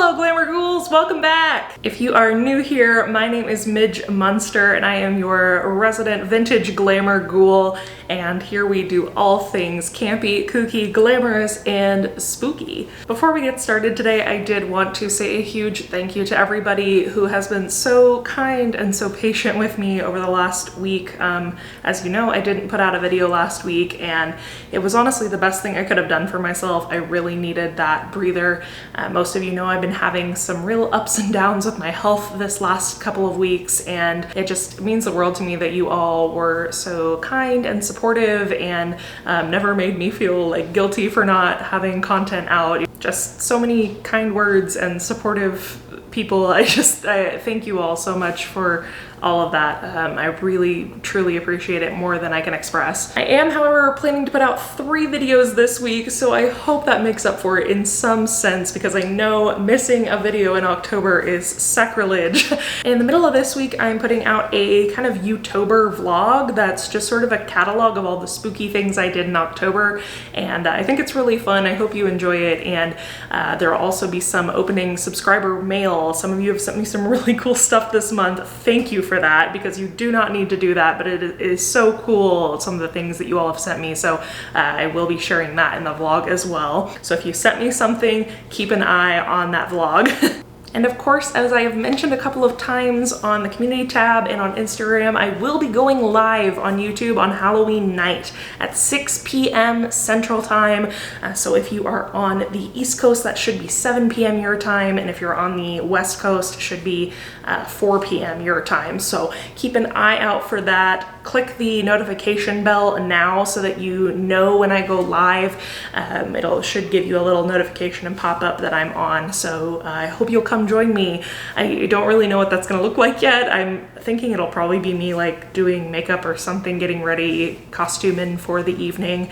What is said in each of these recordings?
Hello Glamour Ghouls, welcome back! If you are new here, my name is Midge Munster and I am your resident vintage glamour ghoul, and here we do all things campy, kooky, glamorous, and spooky. Before we get started today, I did want to say a huge thank you to everybody who has been so kind and so patient with me over the last week. As you know, I didn't put out a video last week and it was honestly the best thing I could have done for myself. I really needed that breather. Most of you know I've been having some real ups and downs with my health this last couple of weeks, and it just means the world to me that you all were so kind and supportive and never made me feel like guilty for not having content out. Just so many kind words and supportive people. I thank you all so much for all of that. I really, truly appreciate it more than I can express. I am, however, planning to put out 3 videos this week, so I hope that makes up for it in some sense, because I know missing a video in October is sacrilege. In the middle of this week, I'm putting out a kind of Youtober vlog that's just sort of a catalog of all the spooky things I did in October, and I think it's really fun. I hope you enjoy it, and there will also be some opening subscriber mail. Some of you have sent me some really cool stuff this month. Thank you for that, because you do not need to do that, but it is so cool, some of the things that you all have sent me, so I will be sharing that in the vlog as well. So if you sent me something, keep an eye on that vlog. And of course, as I have mentioned a couple of times on the community tab and on Instagram, I will be going live on YouTube on Halloween night at 6 p.m. Central Time. So if you are on the East Coast, that should be 7 p.m. your time, and if you're on the West Coast, it should be 4 p.m. your time. So keep an eye out for that. Click the notification bell now so that you know when I go live. It should give you a little notification and pop up that I'm on. So I hope you'll come join me. I don't really know what that's gonna look like yet. I'm thinking it'll probably be me like doing makeup or something, getting ready, costuming for the evening.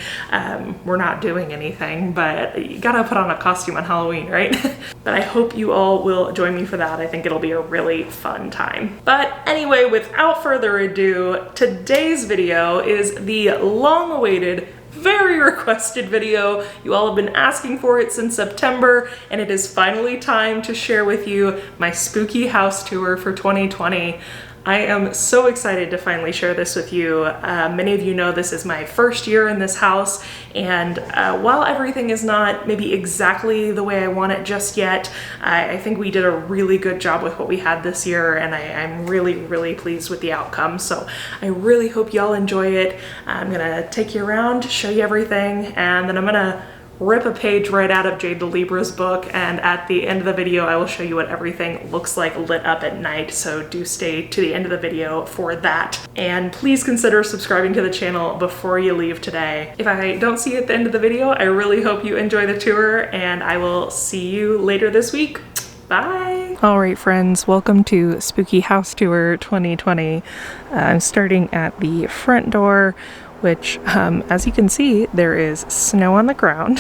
We're not doing anything, but you gotta put on a costume on Halloween, right? But I hope you all will join me for that. I think it'll be a really fun time. But anyway, without further ado, today's video is the long-awaited, very requested video. You all have been asking for it since September, and it is finally time to share with you my spooky house tour for 2020. I am so excited to finally share this with you. Many of you know this is my first year in this house, and while everything is not maybe exactly the way I want it just yet, I think we did a really good job with what we had this year, and I'm really, really pleased with the outcome. So I really hope y'all enjoy it. I'm gonna take you around, show you everything, and then I'm gonna rip a page right out of Jade the Libra's book, and at the end of the video I will show you what everything looks like lit up at night, so do stay to the end of the video for that. And please consider subscribing to the channel before you leave today. If I don't see you at the end of the video, I really hope you enjoy the tour, and I will see you later this week. Bye! Alright friends, welcome to Spooky House Tour 2020. I'm starting at the front door, which, as you can see, there is snow on the ground,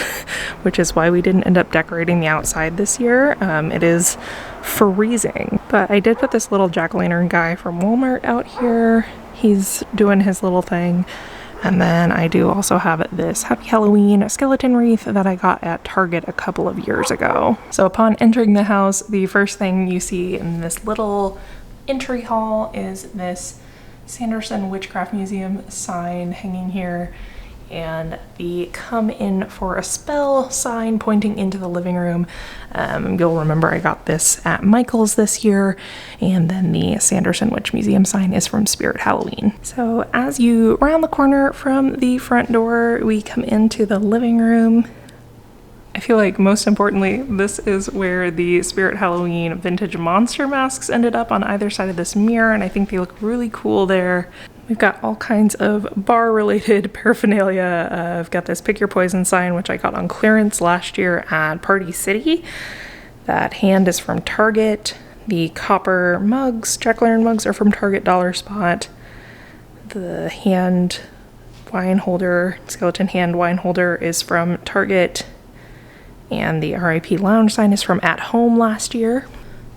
which is why we didn't end up decorating the outside this year. It is freezing, but I did put this little jack-o'-lantern guy from Walmart out here. He's doing his little thing. And then I do also have this Happy Halloween skeleton wreath that I got at Target a couple of years ago. So upon entering the house, the first thing you see in this little entry hall is this Sanderson Witchcraft Museum sign hanging here, and the "Come in for a spell" sign pointing into the living room. You'll remember I got this at Michael's this year, and then the Sanderson Witch Museum sign is from Spirit Halloween. So as you round the corner from the front door, we come into the living room. I feel like most importantly, this is where the Spirit Halloween vintage monster masks ended up on either side of this mirror, and I think they look really cool there. We've got all kinds of bar-related paraphernalia. I've got this Pick Your Poison sign, which I got on clearance last year at Party City. That hand is from Target. The copper mugs, jack-o'-lantern mugs, are from Target Dollar Spot. The hand wine holder, skeleton hand wine holder, is from Target. And the RIP lounge sign is from At Home last year.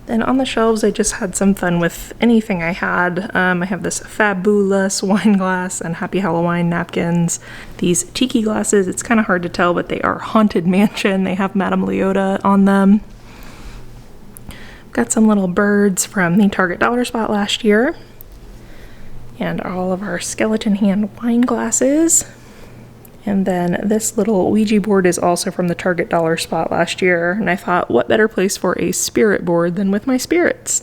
Then on the shelves, I just had some fun with anything I had. I have this fabulous wine glass and Happy Halloween napkins. These tiki glasses, it's kind of hard to tell, but they are Haunted Mansion. They have Madame Leota on them. Got some little birds from the Target Dollar Spot last year. And all of our skeleton hand wine glasses. And then this little Ouija board is also from the Target Dollar Spot last year. And I thought, what better place for a spirit board than with my spirits?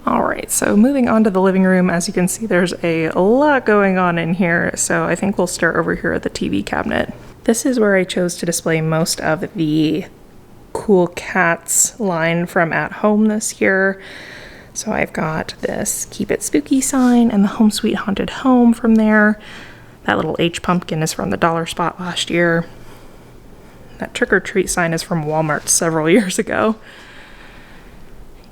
Alright, so moving on to the living room. As you can see, there's a lot going on in here. So I think we'll start over here at the TV cabinet. This is where I chose to display most of the Cool Cats line from At Home this year. So I've got this Keep It Spooky sign and the Home Sweet Haunted Home from there. That little H pumpkin is from the Dollar Spot last year. That Trick or Treat sign is from Walmart several years ago.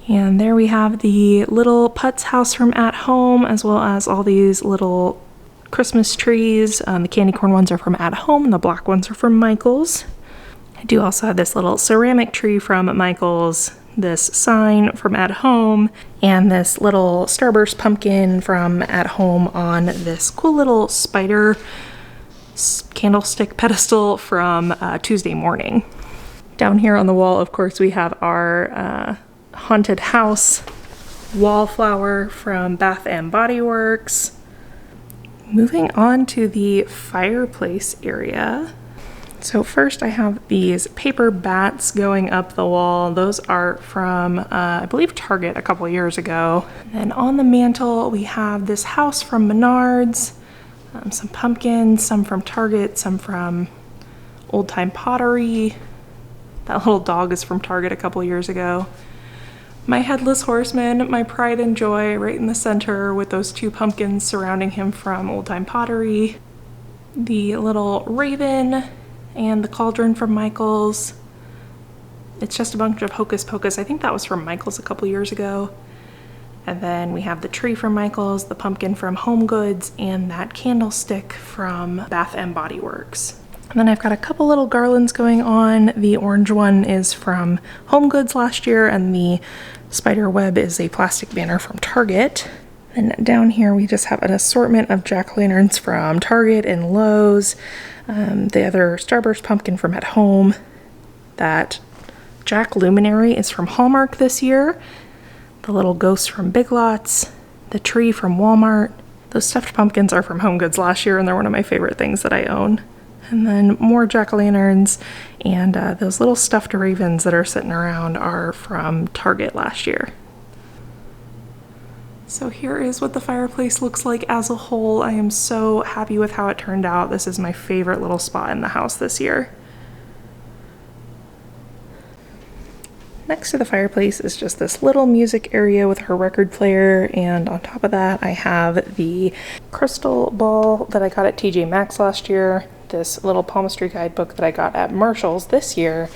And there we have the little Putz house from At Home, as well as all these little Christmas trees. The candy corn ones are from At Home and the black ones are from Michael's. I do also have this little ceramic tree from Michael's, this sign from At Home, and this little Starburst pumpkin from At Home on this cool little spider candlestick pedestal from Tuesday morning. Down here on the wall, of course, we have our haunted house wallflower from Bath & Body Works. Moving on to the fireplace area. So first I have these paper bats going up the wall. Those are from, I believe, Target a couple years ago. And on the mantle we have this house from Menards, some pumpkins, some from Target, some from Old Time Pottery. That little dog is from Target a couple years ago. My Headless Horseman, my pride and joy, right in the center with those two pumpkins surrounding him from Old Time Pottery. The little raven and the cauldron from Michael's. It's just a bunch of Hocus Pocus. I think that was from Michael's a couple years ago. And then we have the tree from Michael's, the pumpkin from Home Goods, and that candlestick from Bath & Body Works. And then I've got a couple little garlands going on. The orange one is from Home Goods last year, and the spider web is a plastic banner from Target. And down here we just have an assortment of jack-o'-lanterns from Target and Lowe's. The other Starburst pumpkin from At Home. That Jack Luminary is from Hallmark this year. The little ghost from Big Lots. The tree from Walmart. Those stuffed pumpkins are from Home Goods last year, and they're one of my favorite things that I own. And then more jack-o'-lanterns, and those little stuffed ravens that are sitting around are from Target last year. So here is what the fireplace looks like as a whole. I am so happy with how it turned out. This is my favorite little spot in the house this year. Next to the fireplace is just this little music area with her record player, and on top of that I have the crystal ball that I got at TJ Maxx last year, this little palmistry guidebook that I got at Marshall's this year,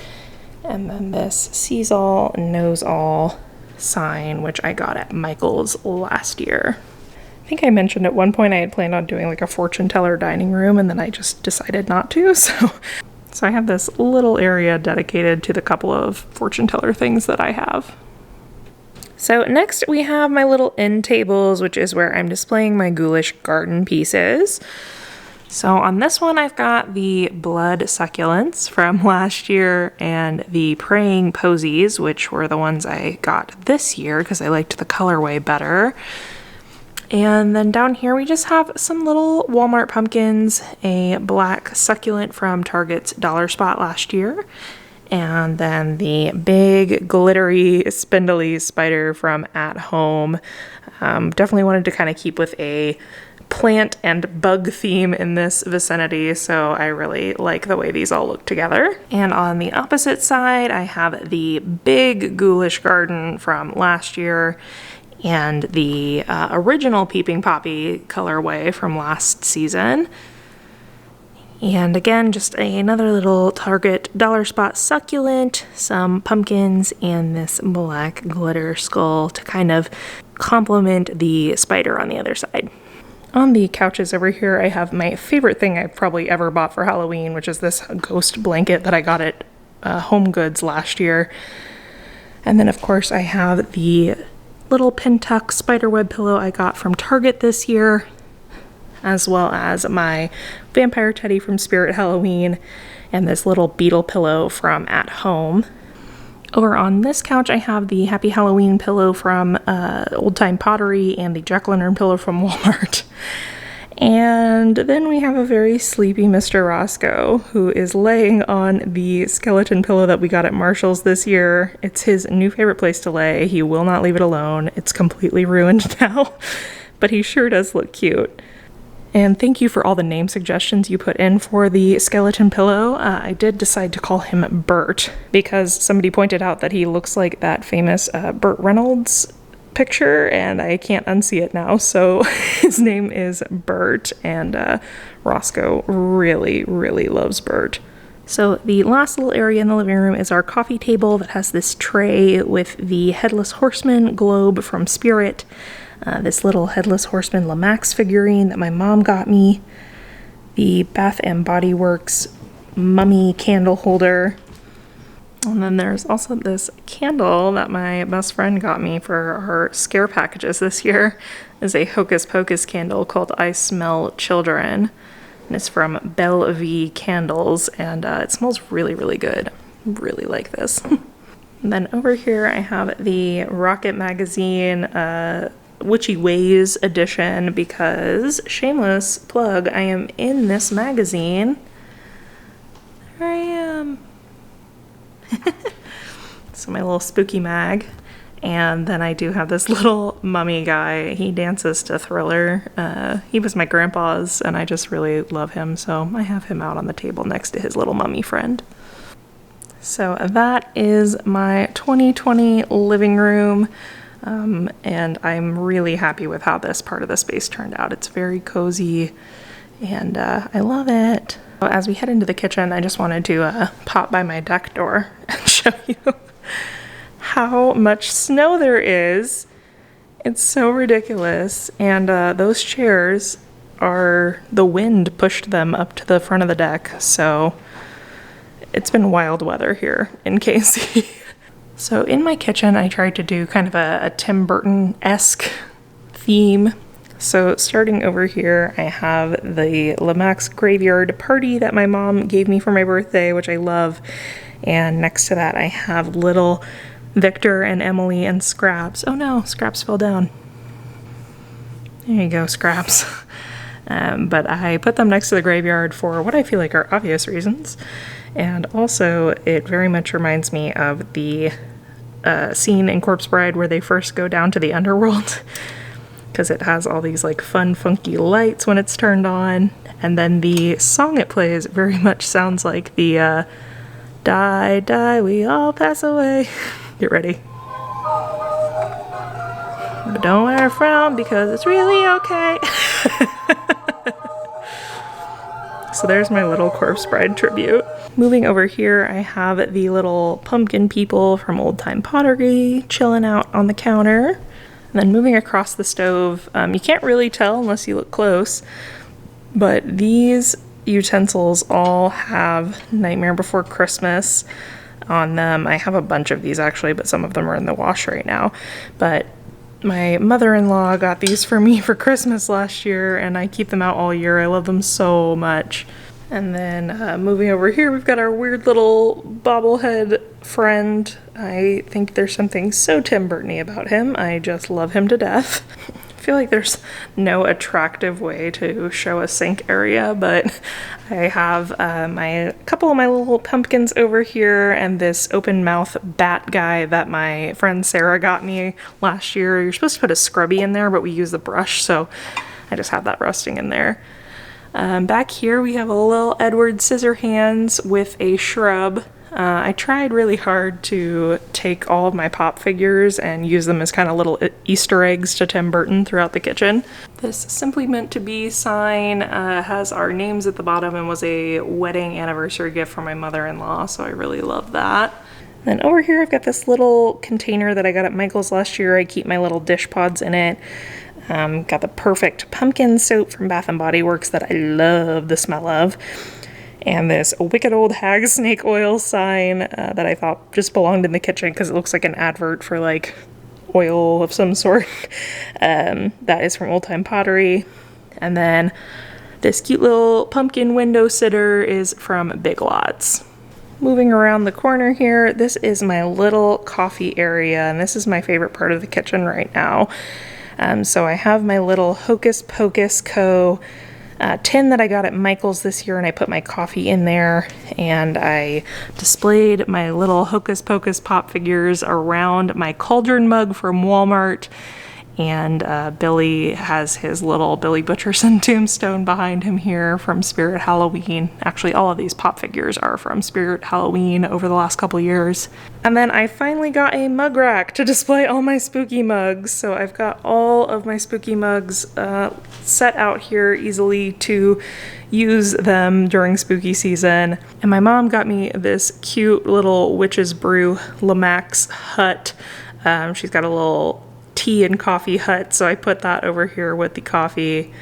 and then this sees all, knows all sign, which I got at Michael's last year. I think I mentioned at one point I had planned on doing like a fortune teller dining room, and then I just decided not to, so I have this little area dedicated to the couple of fortune teller things that I have. So next we have my little end tables, which is where I'm displaying my Ghoulish garden pieces. So on this one I've got the blood succulents from last year and the praying posies, which were the ones I got this year because I liked the colorway better. And then down here we just have some little Walmart pumpkins, a black succulent from Target's Dollar Spot last year, and then the big glittery spindly spider from At Home. Definitely wanted to kind of keep with a plant and bug theme in this vicinity, so I really like the way these all look together. And on the opposite side I have the big Ghoulish garden from last year and the original Peeping Poppy colorway from last season. And again, just another little Target Dollar Spot succulent, some pumpkins, and this black glitter skull to kind of complement the spider on the other side. On the couches over here, I have my favorite thing I've probably ever bought for Halloween, which is this ghost blanket that I got at Home Goods last year. And then, of course, I have the little Pentuck spiderweb pillow I got from Target this year, as well as my vampire teddy from Spirit Halloween and this little beetle pillow from At Home. Over on this couch, I have the Happy Halloween pillow from Old Time Pottery and the Jack-o'-lantern pillow from Walmart. And then we have a very sleepy Mr. Roscoe, who is laying on the skeleton pillow that we got at Marshall's this year. It's his new favorite place to lay. He will not leave it alone. It's completely ruined now, but he sure does look cute. And thank you for all the name suggestions you put in for the skeleton pillow. I did decide to call him Bert because somebody pointed out that he looks like that famous Burt Reynolds picture, and I can't unsee it now. So his name is Bert, and Roscoe really, really loves Bert. So the last little area in the living room is our coffee table that has this tray with the Headless Horseman globe from Spirit. This little Headless Horseman Lamax figurine that my mom got me, the Bath & Body Works mummy candle holder, and then there's also this candle that my best friend got me for our scare packages this year. It's a Hocus Pocus candle called I Smell Children, and it's from Belle Candles, and it smells really, really good. Really like this. And then over here I have the Rocket Magazine Witchy Ways edition because, shameless plug, I am in this magazine. There I am. So my little spooky mag. And then I do have this little mummy guy. He dances to Thriller. He was my grandpa's and I just really love him, so I have him out on the table next to his little mummy friend. So that is my 2020 living room. And I'm really happy with how this part of the space turned out. It's very cozy, and I love it. As we head into the kitchen, I just wanted to pop by my deck door and show you how much snow there is. It's so ridiculous, and those chairs the wind pushed them up to the front of the deck, so it's been wild weather here in KC. So in my kitchen, I tried to do kind of a Tim Burton-esque theme. So starting over here, I have the Lamax Graveyard Party that my mom gave me for my birthday, which I love. And next to that, I have little Victor and Emily and Scraps. Oh no, Scraps fell down. There you go, Scraps. But I put them next to the graveyard for what I feel like are obvious reasons. And also, it very much reminds me of the scene in Corpse Bride where they first go down to the underworld, because it has all these like fun, funky lights when it's turned on. And then the song it plays very much sounds like the Die, die, we all pass away. Get ready. But don't wear a frown because it's really okay. So there's my little Corpse Bride tribute. Moving over here, I have the little pumpkin people from Old Time Pottery chilling out on the counter. And then moving across the stove, you can't really tell unless you look close, but these utensils all have Nightmare Before Christmas on them. I have a bunch of these actually, but some of them are in the wash right now. But my mother-in-law got these for me for Christmas last year, and I keep them out all year. I love them so much. And then moving over here, we've got our weird little bobblehead friend. I think there's something so Tim Burton-y about him. I just love him to death. I feel like there's no attractive way to show a sink area, but I have a couple of my little pumpkins over here and this open mouth bat guy that my friend Sarah got me last year. You're supposed to put a scrubby in there, but we use the brush, so I just have that rusting in there. Back here we have a little Edward Scissorhands with a shrub. I tried really hard to take all of my pop figures and use them as kind of little Easter eggs to Tim Burton throughout the kitchen. This Simply Meant to Be sign has our names at the bottom and was a wedding anniversary gift from my mother-in-law, so I really love that. Then over here I've got this little container that I got at Michael's last year. I keep my little dish pods in it. Got the Perfect Pumpkin soap from Bath & Body Works that I love the smell of. And this Wicked Old Hag Snake Oil sign that I thought just belonged in the kitchen because it looks like an advert for like oil of some sort. That is from Old Time Pottery. And then this cute little pumpkin window sitter is from Big Lots. Moving around the corner here, this is my little coffee area, and this is my favorite part of the kitchen right now. So I have my little Hocus Pocus Co. Tin that I got at Michael's this year, and I put my coffee in there, and I displayed my little Hocus Pocus pop figures around my cauldron mug from Walmart. And Billy has his little Billy Butcherson tombstone behind him here from Spirit Halloween. Actually, all of these pop figures are from Spirit Halloween over the last couple years. And then I finally got a mug rack to display all my spooky mugs. So I've got all of my spooky mugs set out here easily to use them during spooky season. And my mom got me this cute little Witch's Brew Lamax hut. She's got a little tea and coffee hut, so I put that over here with the coffee,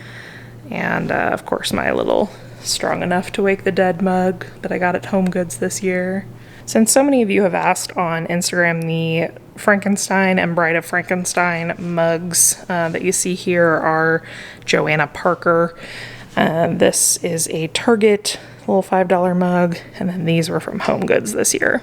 and of course my little Strong Enough to Wake the Dead mug that I got at Home Goods this year. Since so many of you have asked on Instagram, the Frankenstein and Bride of Frankenstein mugs that you see here are Joanna Parker. This is a Target little $5 mug, and then these were from Home Goods this year.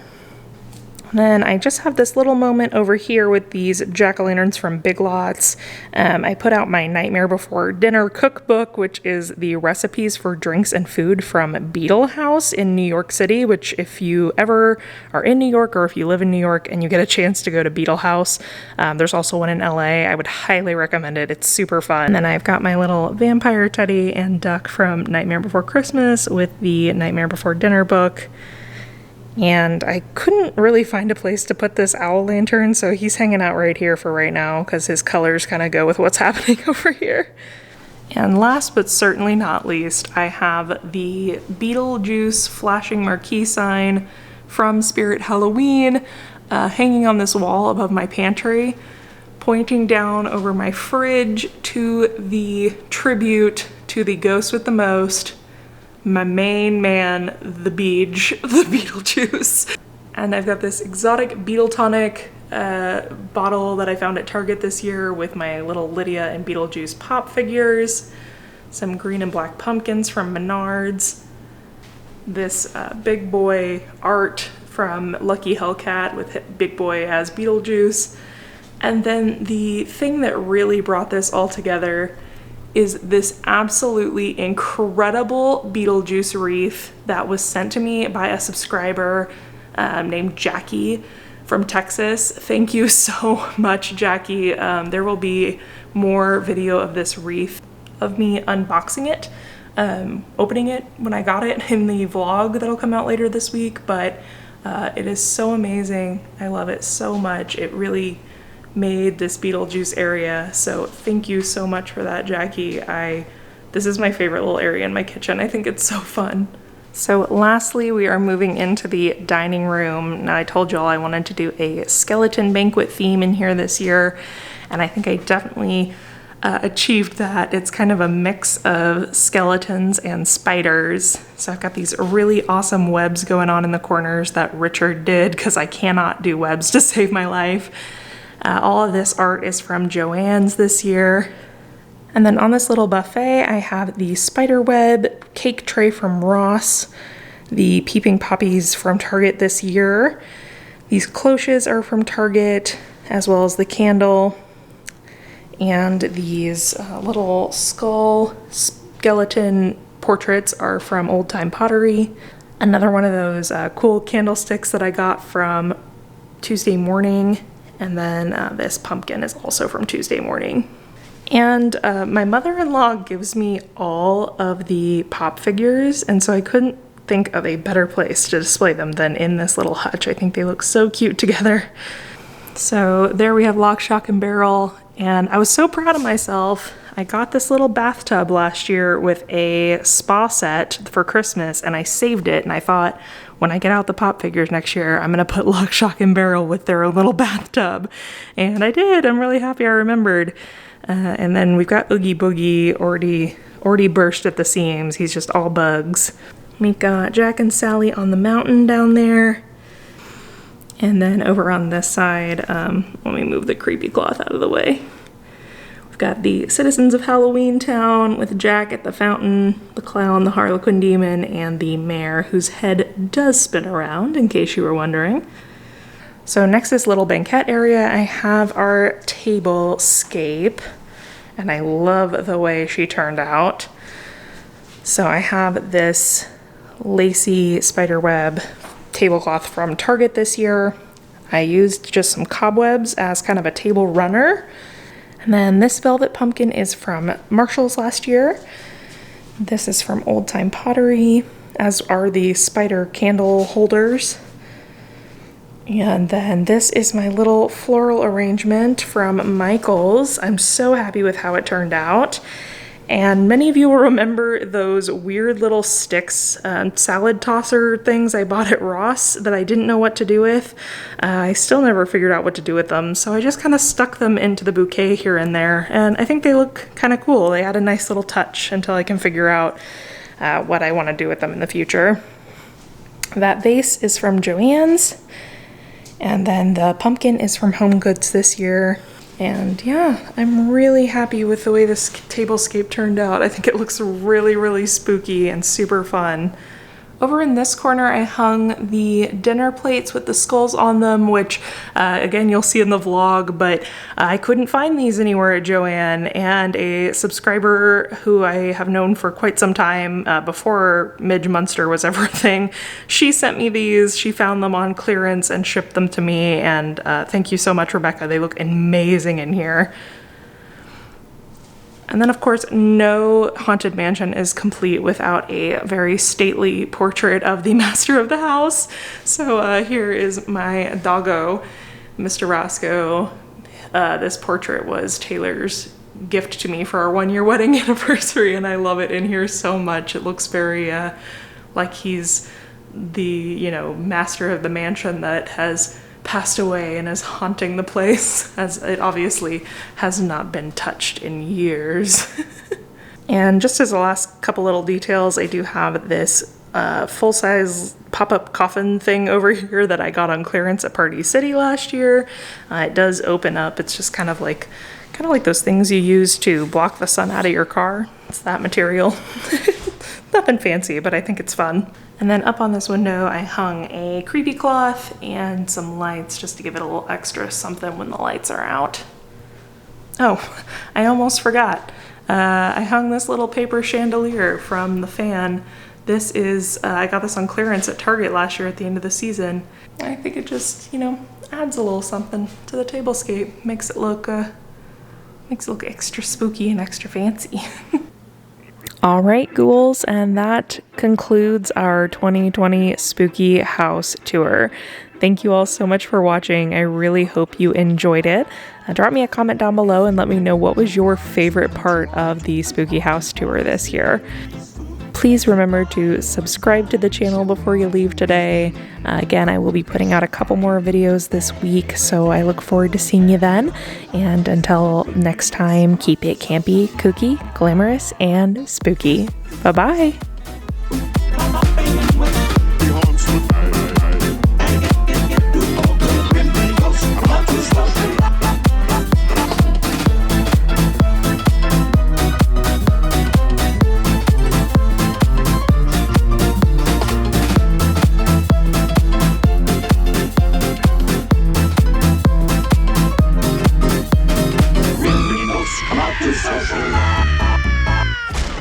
Then I just have this little moment over here with these jack-o'-lanterns from Big Lots. I put out my Nightmare Before Dinner cookbook, which is the recipes for drinks and food from Beetle House in New York City, which if you ever are in New York or if you live in New York and you get a chance to go to Beetle House, there's also one in LA. I would highly recommend it. It's super fun. And then I've got my little vampire teddy and duck from Nightmare Before Christmas with the Nightmare Before Dinner book. And I couldn't really find a place to put this owl lantern, so he's hanging out right here for right now because his colors kind of go with what's happening over here. And last but certainly not least, I have the Beetlejuice flashing marquee sign from Spirit Halloween hanging on this wall above my pantry, pointing down over my fridge to the tribute to the ghost with the most, my main man, the Midge, the Beetlejuice. And I've got this exotic Beetle tonic bottle that I found at Target this year with my little Lydia and Beetlejuice pop figures, some green and black pumpkins from Menards, this big boy art from Lucky Hellcat with Big Boy as Beetlejuice. And then the thing that really brought this all together is this absolutely incredible Beetlejuice wreath that was sent to me by a subscriber named Jackie from Texas. Thank you so much, Jackie. There will be more video of this wreath, of me unboxing it, opening it when I got it in the vlog that'll come out later this week, but it is so amazing. I love it so much. It really made this Beetlejuice area, so thank you so much for that, Jackie. This is my favorite little area in my kitchen. I think it's so fun. So lastly, we are moving into the dining room. Now I told y'all I wanted to do a skeleton banquet theme in here this year, and I think I definitely achieved that. It's kind of a mix of skeletons and spiders. So I've got these really awesome webs going on in the corners that Richard did because I cannot do webs to save my life. All of this art is from Joann's this year. And then on this little buffet, I have the spiderweb cake tray from Ross, the Peeping Poppies from Target this year. These cloches are from Target, as well as the candle. And these little skull skeleton portraits are from Old Time Pottery. Another one of those cool candlesticks that I got from Tuesday Morning. And then this pumpkin is also from Tuesday Morning. And my mother-in-law gives me all of the pop figures, and so I couldn't think of a better place to display them than in this little hutch. I think they look so cute together. So there we have Lock, Shock, and Barrel, and I was so proud of myself. I got this little bathtub last year with a spa set for Christmas, and I saved it, and I thought, when I get out the pop figures next year, I'm gonna put Lock, Shock, and Barrel with their little bathtub. And I did. I'm really happy I remembered. And then we've got Oogie Boogie already burst at the seams. He's just all bugs. We've got Jack and Sally on the mountain down there. And then over on this side, let me move the creepy cloth out of the way. We've got the citizens of Halloween Town with Jack at the fountain, the clown, the Harlequin demon, and the mayor, whose head does spin around, in case you were wondering. So next, this little banquette area, I have our tablescape, and I love the way she turned out. So I have this lacy spiderweb tablecloth from Target this year. I used just some cobwebs as kind of a table runner. And then this velvet pumpkin is from Marshall's last year. This is from Old Time Pottery, as are the spider candle holders. And then this is my little floral arrangement from Michael's. I'm so happy with how it turned out. And many of you will remember those weird little sticks, salad tosser things I bought at Ross that I didn't know what to do with. I still never figured out what to do with them, so I just kind of stuck them into the bouquet here and there, and I think they look kind of cool. They add a nice little touch until I can figure out what I want to do with them in the future. That vase is from Joann's, and then the pumpkin is from Home Goods this year. And yeah, I'm really happy with the way this tablescape turned out. I think it looks really, really spooky and super fun. Over in this corner, I hung the dinner plates with the skulls on them, which again, you'll see in the vlog, but I couldn't find these anywhere at Joann, and a subscriber who I have known for quite some time, before Midge Munster was ever a thing, she sent me these. She found them on clearance and shipped them to me, and thank you so much, Rebecca. They look amazing in here. And then, of course, no haunted mansion is complete without a very stately portrait of the master of the house. So here is my doggo, Mr. Roscoe. This portrait was Taylor's gift to me for our 1-year wedding anniversary, and I love it in here so much. It looks very like he's the, you know, master of the mansion that has passed away and is haunting the place, as it obviously has not been touched in years. And just as the last couple little details, I do have this full-size pop-up coffin thing over here that I got on clearance at Party City last year. It does open up. It's just kind of like those things you use to block the sun out of your car. It's that material. Nothing fancy, but I think it's fun. And then up on this window, I hung a creepy cloth and some lights just to give it a little extra something when the lights are out. Oh, I almost forgot. I hung this little paper chandelier from the fan. This is, I got this on clearance at Target last year at the end of the season. I think it just, you know, adds a little something to the tablescape. Makes it look extra spooky and extra fancy. All right, ghouls, and that concludes our 2020 spooky house tour. Thank you all so much for watching. I really hope you enjoyed it. Drop me a comment down below and let me know what was your favorite part of the spooky house tour this year. Please remember to subscribe to the channel before you leave today. Again, I will be putting out a couple more videos this week, so I look forward to seeing you then. And until next time, keep it campy, kooky, glamorous, and spooky. Bye-bye!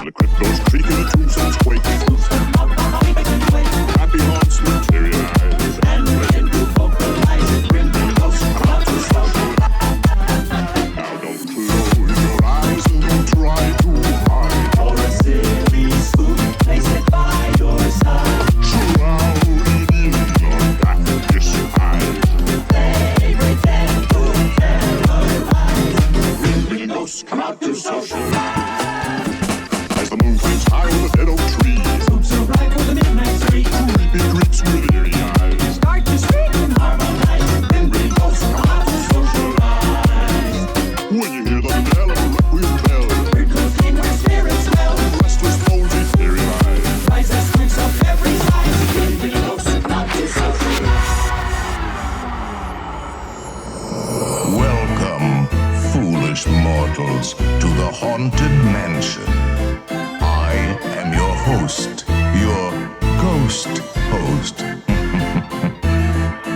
The crypto's creaking the tombstones. foolish mortals, to the haunted mansion. I am your host, your ghost host.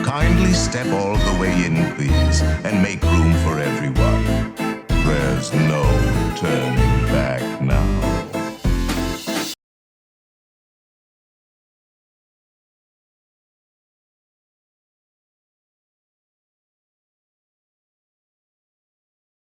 Kindly step all the way in, please, and make